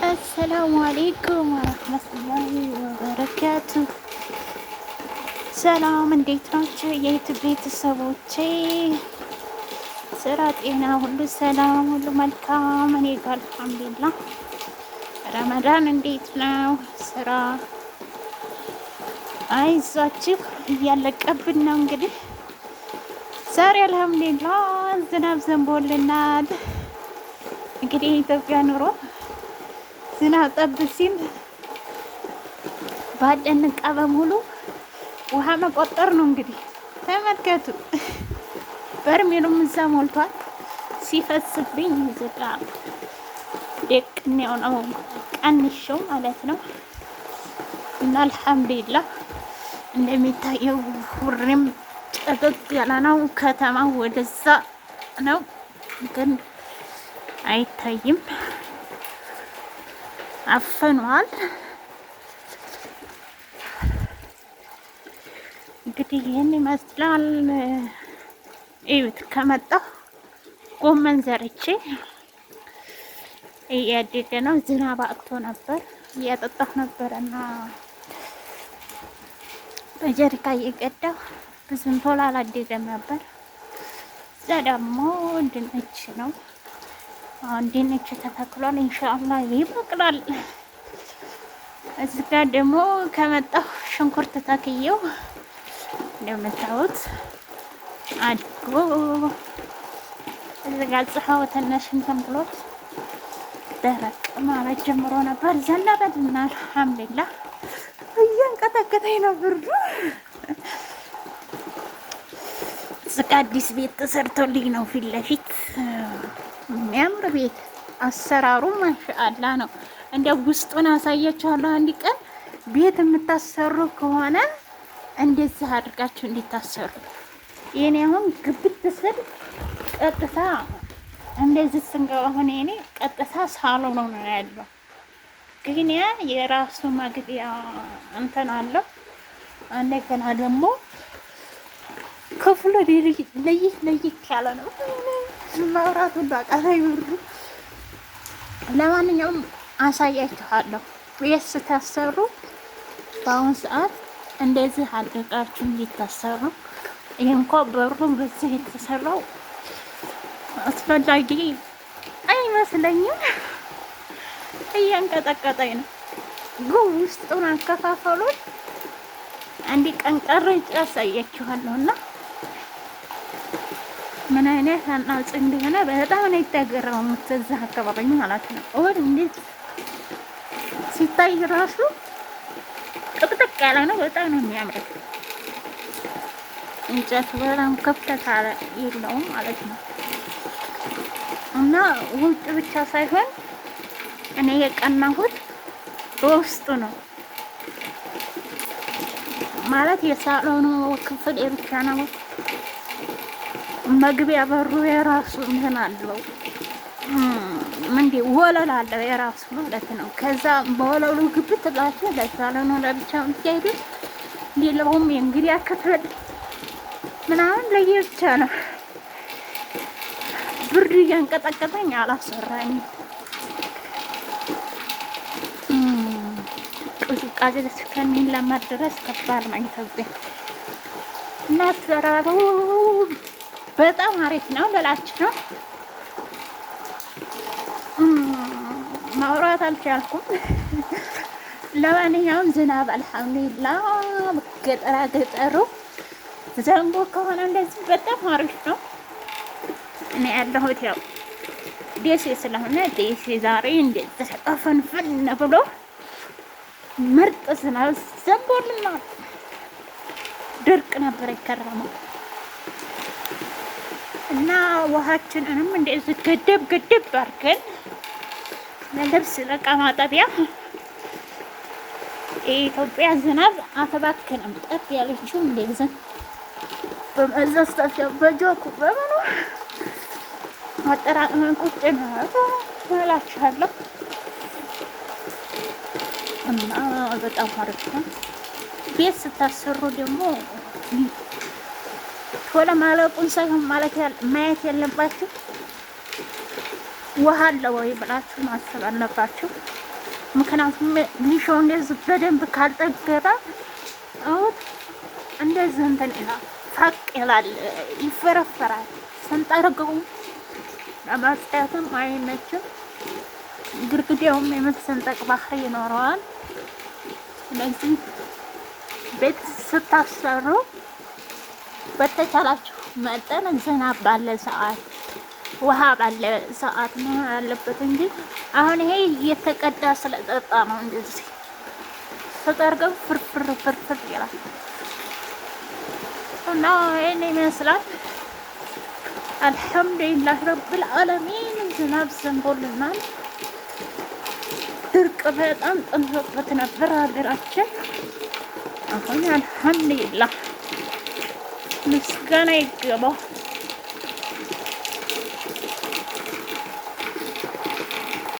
አሰላሙ አሌይኩም ወረህመቱላሂ ወበረካቱ። ሰላም እንዴት ናቸው የዩቱብ ቤተሰቦቼ? ስራ፣ ጤና ሁሉ ሰላም፣ ሁሉ መልካም። እኔ ጋር አልሐምዱሊላህ። ረመዳን እንዴት ነው? ስራ አይዟችሁ እያለቀብን ነው። እንግዲህ ዛሬ አልሐምዱሊላህ ዝናብ ዘንቦልናል። እንግዲህ የኢትዮጵያ ኑሮ ዝናብ ጠብ ሲል ባለን እቃ በሙሉ ውሃ መቆጠር ነው። እንግዲህ ተመልከቱ፣ በርሜሉም እዛ ሞልቷል። ሲፈስብኝ ዝቃ ደቅኔው ነው ቀንሼው ማለት ነው። እና አልሐምዱሊላህ እንደሚታየው ሁሬም ጨገግ ያለ ነው። ከተማው ወደዛ ነው ግን አይታይም፣ አፈኗል። እንግዲህ ይህን ይመስላል። እዩት፣ ከመጣሁ ጎመን ዘርቼ እያደገ ነው። ዝናብ አቅቶ ነበር እያጠጣሁ ነበር እና በጀሪካ እየቀዳሁ ብዙም ቶሎ አላደገም ነበር። እዛ ደግሞ ድንች ነው። አሁን ድንች ተተክሏል። ኢንሻአላህ ይበቅላል። እዚህ ጋር ደግሞ ከመጣሁ ሽንኩርት ተክየው እንደምታዩት አድጎ እዚህ ጋር ጽሐው ትንሽ እንትን ብሎት ደረቅ ማለት ጀምሮ ነበር። ዘነበልና አልሐምዱሊላህ እያንቀጠቀጠኝ ነው ብርዱ። እዚህ ጋር አዲስ ቤት ተሰርቶልኝ ነው ፊት ለፊት የሚያምር ቤት። አሰራሩ ማሻአላ ነው። እንደ ውስጡን አሳያችኋለሁ አንድ ቀን። ቤት የምታሰሩ ከሆነ እንደዚህ አድርጋችሁ እንዲታሰሩ። የኔ አሁን ግብት ስል ቀጥታ እንደዚህ ስንገባ አሁን የኔ ቀጥታ ሳሎኑ ነው ያለው። ግን ያ የራሱ መግቢያ እንትን አለው። እንደገና ደግሞ ክፍሉ ለይት ያለ ነው። ማውራቱ እንዳቃላይ ብሩ። ለማንኛውም አሳያችኋለሁ። ቤት ስታሰሩ በአሁኑ ሰዓት እንደዚህ አድርጋችሁ እንዲታሰሩ። ይህ እንኳ በሩም በዚህ የተሰራው አስፈላጊ አይመስለኝም። እያንቀጠቀጠኝ ነው። ግን ውስጡን አከፋፈሉን አንድ ቀን ቀረጭ ያሳያችኋለሁና ምን አይነት አናጽ እንደሆነ በጣም ነው የተገረሙት። እዛ አካባቢ ማለት ነው። ወር እንዴት ሲታይ ራሱ ጥቅጥቅ ያለ ነው። በጣም ነው የሚያምረው። እንጨት በጣም ከፍተት የለውም ማለት ነው። እና ውጭ ብቻ ሳይሆን እኔ የቀናሁት በውስጡ ነው ማለት የሳሎኑ ክፍል የብቻ ነው። መግቢያ በሩ የራሱ እንትን አለው። ምንድን ወለል አለው የራሱ ማለት ነው። ከዛ በወለሉ ግብት ብላችሁ ለሳሎኑ ለብቻ የምትሄዱት ሌላውም የእንግዲያ ክፍል ምናምን ለየብቻ ነው። ብርድ እያንቀጠቀጠኝ አላሰራኝም። ቅዝቃዜ እስከሚለመድ ድረስ ከባድ ነው ኢትዮጵያ እና አሰራሩ በጣም አሪፍ ነው ልላችሁ ነው። ማውራት አልቻልኩም። ለማንኛውም ዝናብ አልሐምዱሊላህ ገጠሩ ዘንቦ ከሆነ እንደዚህ በጣም አሪፍ ነው። እኔ ያለሁት ያው ደሴ ስለሆነ ደሴ ዛሬ እንደዚህ ተፈንፈን ብሎ ምርጥ ዝናብ ዘንቦልናል። ድርቅ ነበር የከረመው እና ውሃችንንም እንደዚህ ገደብ አድርገን ለልብስ ለዕቃ ማጠቢያ። የኢትዮጵያ ዝናብ አተባከንም ጠፍ ያለችው እንደዚህ በመዘስተፊያ በጆኩ በምኑ አጠራቅመን ቁጭ ነው እላችኋለሁ። እና በጣም አሪፍ ነው። ቤት ስታሰሩ ደግሞ ቶሎ ማለቁን ሳይሆን ማየት ያለባችሁ ውሃ አለ ወይ ብላችሁ ማሰብ አለባችሁ። ምክንያቱም ሊሾ እንደዚህ በደንብ ካልጠገበ እንደዚህ እንትን ይላል፣ ፈቅ ይላል፣ ይፈረፈራል። ስንጠርገው ለማጽዳትም አይመችም። ግርግዳውም የመሰንጠቅ ባህሪ ይኖረዋል። ስለዚህ ቤት ስታሰሩ በተቻላችሁ መጠን ዝናብ ባለ ሰዓት፣ ውሃ ባለ ሰዓት ነው ያለበት እንጂ አሁን ይሄ እየተቀዳ ስለጠጣ ነው እንደዚህ ተጠርገው ፍርፍር ፍርፍር ይላል እና ይሄን ይመስላል። አልሐምዱሊላህ ረብል ዓለሚን ዝናብ ዘንቦልናል። ድርቅ በጣም ጠንቶበት ነበር ሀገራችን። አሁን አልሐምዱሊላህ ምስጋና ይገባው።